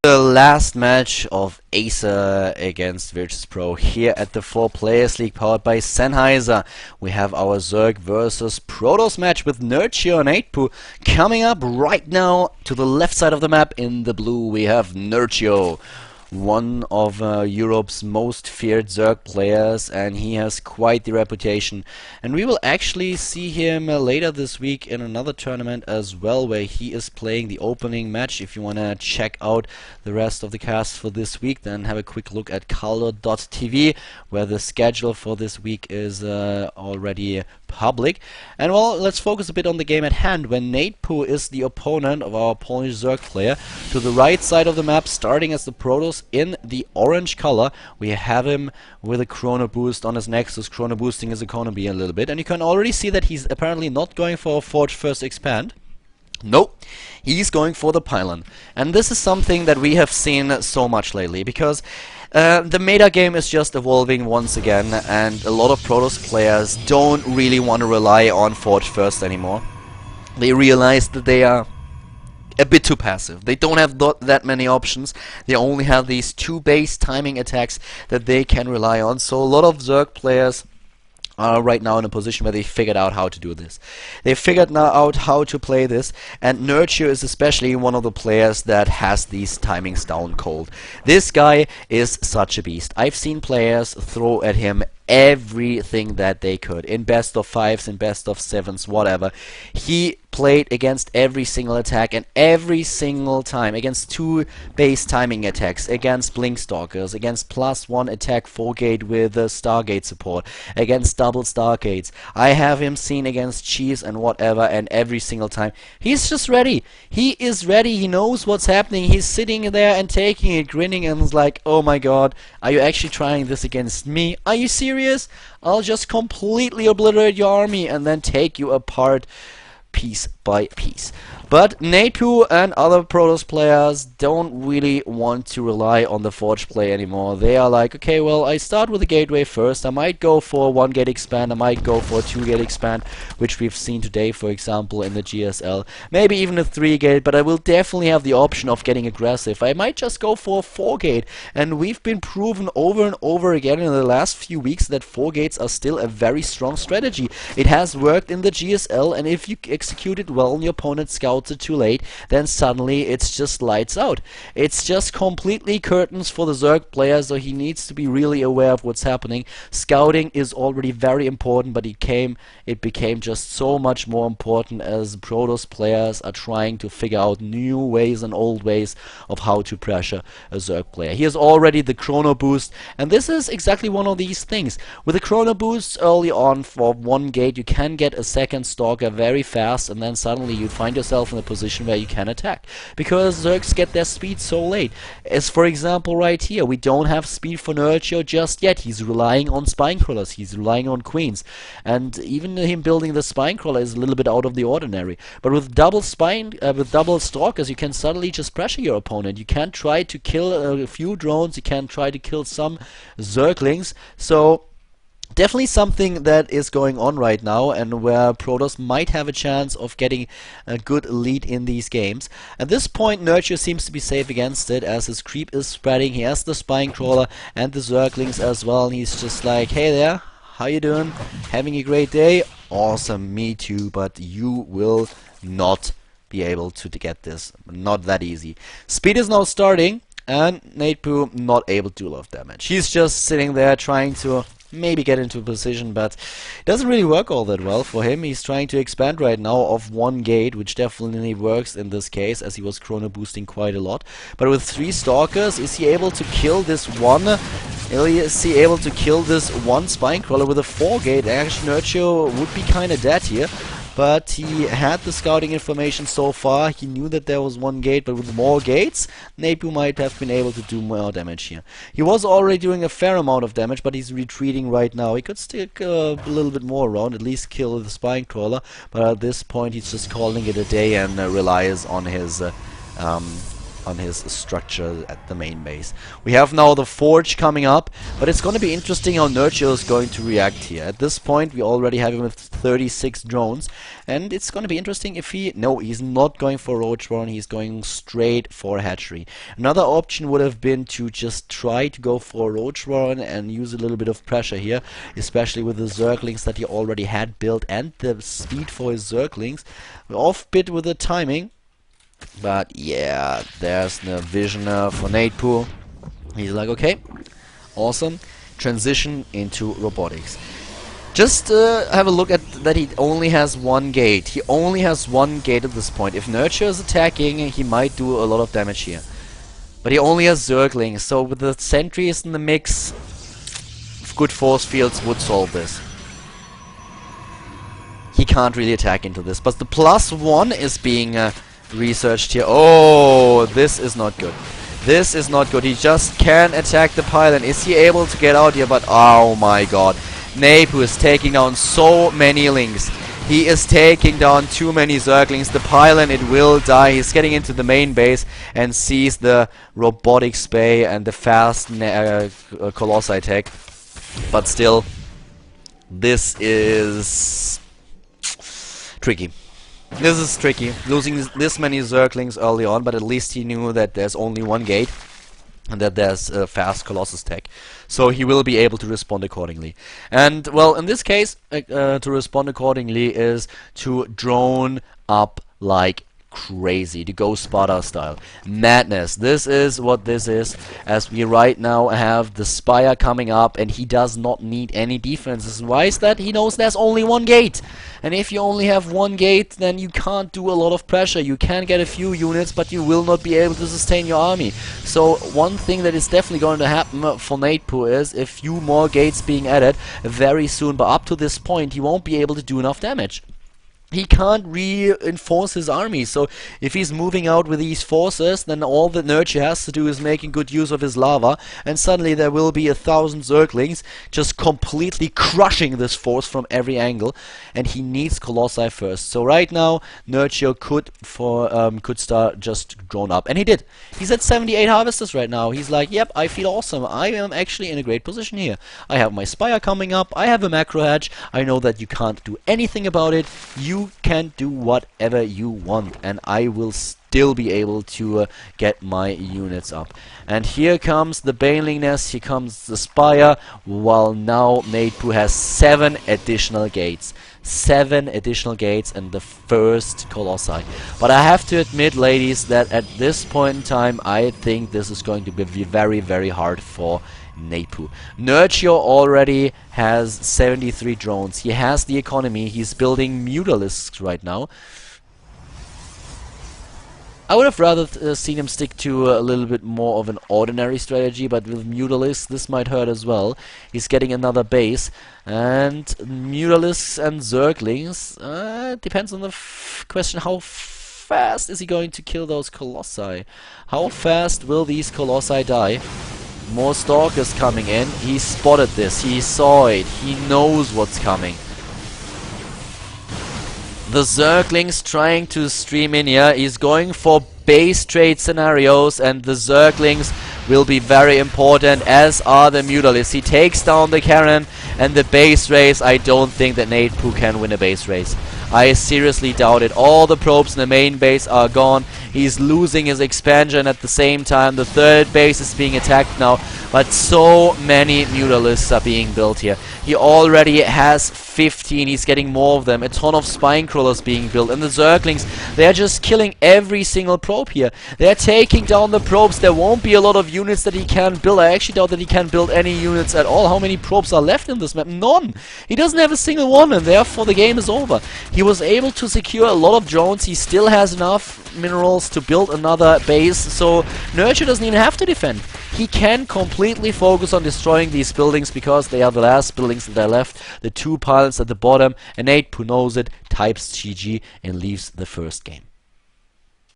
The last match of Acer against Virtus Pro here at the 4 Players League powered by Sennheiser. We have our Zerg versus Protoss match with Nerciho and Neytpoh coming up right now. To the left side of the map in the blue we have Nerciho, one of Europe's most feared Zerg players, and he has quite the reputation. And we will actually see him later this week in another tournament as well, where he is playing the opening match. If you want to check out the rest of the cast for this week, then have a quick look at Khaldor.tv, where the schedule for this week is already public. And well, let's focus a bit on the game at hand, when Neytpoh is the opponent of our Polish Zerg player. To the right side of the map, starting as the Protoss in the orange color, we have him with a chrono boost on his Nexus, chrono boosting his economy a little bit, and you can already see that he's apparently not going for a Forge First Expand. No, he's going for the pylon. And this is something that we have seen so much lately, because the meta game is just evolving once again, and a lot of Protoss players don't really want to rely on Forge First anymore. They realize that they are a bit too passive. They don't have that many options. They only have these 2 base timing attacks that they can rely on. So a lot of Zerg players are right now in a position where they figured out how to do this. They figured now out how to play this, and Nerciho is especially one of the players that has these timings down cold. This guy is such a beast. I've seen players throw at him everything that they could in best of 5s, in best of 7s, whatever. He played against every single attack, and every single time against 2 base timing attacks, against blink stalkers, against +1 attack 4-gate with Stargate support, against double Stargates. I have him seen against cheese and whatever, and every single time he's just ready. He is ready. He knows what's happening. He's sitting there and taking it, grinning, and is like, oh my god, are you actually trying this against me? Are you serious? I'll just completely obliterate your army and then take you apart piece by piece. But Neytpoh and other Protoss players don't really want to rely on the Forge play anymore. They are like, okay, well, I start with a gateway first. I might go for a 1-gate expand. I might go for a 2-gate expand, which we've seen today, for example, in the GSL. Maybe even a 3-gate, but I will definitely have the option of getting aggressive. I might just go for a 4-gate. And we've been proven over and over again in the last few weeks that 4-gates are still a very strong strategy. It has worked in the GSL, and if you execute it well and your opponent scouts it too late, then suddenly it's just lights out. It's just completely curtains for the Zerg player, so he needs to be really aware of what's happening. Scouting is already very important, but it became just so much more important as Protoss players are trying to figure out new ways and old ways of how to pressure a Zerg player. He has already the chrono boost, and this is exactly one of these things. With the chrono boost early on for 1-gate, you can get a second stalker very fast, and then suddenly you find yourself in a position where you can attack, because Zergs get their speed so late. As for example right here, we don't have speed for Nerciho just yet. He's relying on spine crawlers, he's relying on queens, and even him building the spine crawler is a little bit out of the ordinary. But with double stalkers, you can suddenly just pressure your opponent. You can try to kill a few drones, you can try to kill some Zerglings. So definitely something that is going on right now, and where Protoss might have a chance of getting a good lead in these games. At this point, Nerciho seems to be safe against it, as his creep is spreading. He has the spine crawler and the Zerglings as well, and he's just like, hey there, how you doing? Having a great day? Awesome, me too, but you will not be able to get this. Not that easy. Speed is now starting, and Neytpoh not able to do a lot of damage. He's just sitting there trying to maybe get into a position, but it doesn't really work all that well for him. He's trying to expand right now off 1-gate, which definitely works in this case, as he was chrono boosting quite a lot. But with 3 stalkers, is he able to kill this one? Is he able to kill this one spine crawler with a 4-gate? Actually, Nerciho would be kind of dead here. But he had the scouting information so far. He knew that there was 1-gate, but with more gates, Neytpoh might have been able to do more damage here. He was already doing a fair amount of damage, but he's retreating right now. He could stick a little bit more around, at least kill the spine crawler, but at this point he's just calling it a day and relies on his on his structure at the main base. We have now the Forge coming up, but it's going to be interesting how Nerciho is going to react here. At this point, we already have him with 36 drones, and it's going to be interesting if he... No, he's not going for Roach Warren, he's going straight for Hatchery. Another option would have been to just try to go for Roach Warren and use a little bit of pressure here, especially with the Zerglings that he already had built and the speed for his Zerglings. We're off bit with the timing. But yeah, there's the Visioner for Neytpoh. He's like, okay, awesome. Transition into robotics. Just have a look at that. He only has one gate. He only has one gate at this point. If Nerciho is attacking, he might do a lot of damage here. But he only has Zerglings, so with the sentries in the mix, good force fields would solve this. He can't really attack into this, but the +1 is being researched here. Oh, this is not good. This is not good. He just can attack the pylon. Is he able to get out here? But oh my god. Neytpoh is taking down so many links. He is taking down too many Zerglings. The pylon, it will die. He's getting into the main base and sees the robotics bay and the fast Colossi tech. But still, this is tricky. This is tricky, losing this many Zerglings early on, but at least he knew that there's only one gate and that there's a fast Colossus tech. So he will be able to respond accordingly. And, well, in this case, to respond accordingly is to drone up like crazy, to go Sparta style. Madness. This is what this is, as we right now have the Spire coming up, and he does not need any defenses. And why is that? He knows there's only one gate. And if you only have one gate, then you can't do a lot of pressure. You can get a few units, but you will not be able to sustain your army. So one thing that is definitely going to happen for Neytpoh is a few more gates being added very soon, but up to this point he won't be able to do enough damage. He can't reinforce his army, so if he's moving out with these forces, then all that Nerciho has to do is making good use of his lava, and suddenly there will be 1,000 Zerglings just completely crushing this force from every angle, and he needs Colossi first. So right now, Nerciho could start just drone up, and he did. He's at 78 harvesters right now. He's like, yep, I feel awesome. I am actually in a great position here. I have my Spire coming up, I have a macro hedge, I know that you can't do anything about it. You can do whatever you want, and I will still be able to get my units up. And here comes the Baneling Nest, here comes the Spire, while now Neytpoh has 7 additional gates. 7 additional gates and the first Colossi. But I have to admit, ladies, that at this point in time, I think this is going to be very, very hard for Neytpoh. Nerciho already has 73 drones. He has the economy. He's building Mutalisks right now. I would have rather seen him stick to a little bit more of an ordinary strategy, but with Mutalisks this might hurt as well. He's getting another base, and Mutalisks and Zerglings, depends on the question how fast is he going to kill those Colossi. How fast will these Colossi die? More Stalkers coming in. He spotted this. He saw it. He knows what's coming. The Zerglings trying to stream in here. He's going for base trade scenarios, and the Zerglings will be very important, as are the Mutalisks. He takes down the cannon and the base race. I don't think that Neytpoh can win a base race. I seriously doubt it. All the probes in the main base are gone. He's losing his expansion at the same time. The third base is being attacked now, but so many Mutalisks are being built here. He already has 15. He's getting more of them. A ton of spine crawlers being built. And the Zerglings, they're just killing every single probe here. They're taking down the probes. There won't be a lot of units that he can build. I actually doubt that he can build any units at all. How many probes are left in this map? None. He doesn't have a single one, and therefore the game is over. He was able to secure a lot of drones. He still has enough minerals to build another base, so Nerciho doesn't even have to defend. He can completely focus on destroying these buildings because they are the last buildings that are left. The 2 pylons at the bottom, and Neytpoh knows it, types GG and leaves the first game.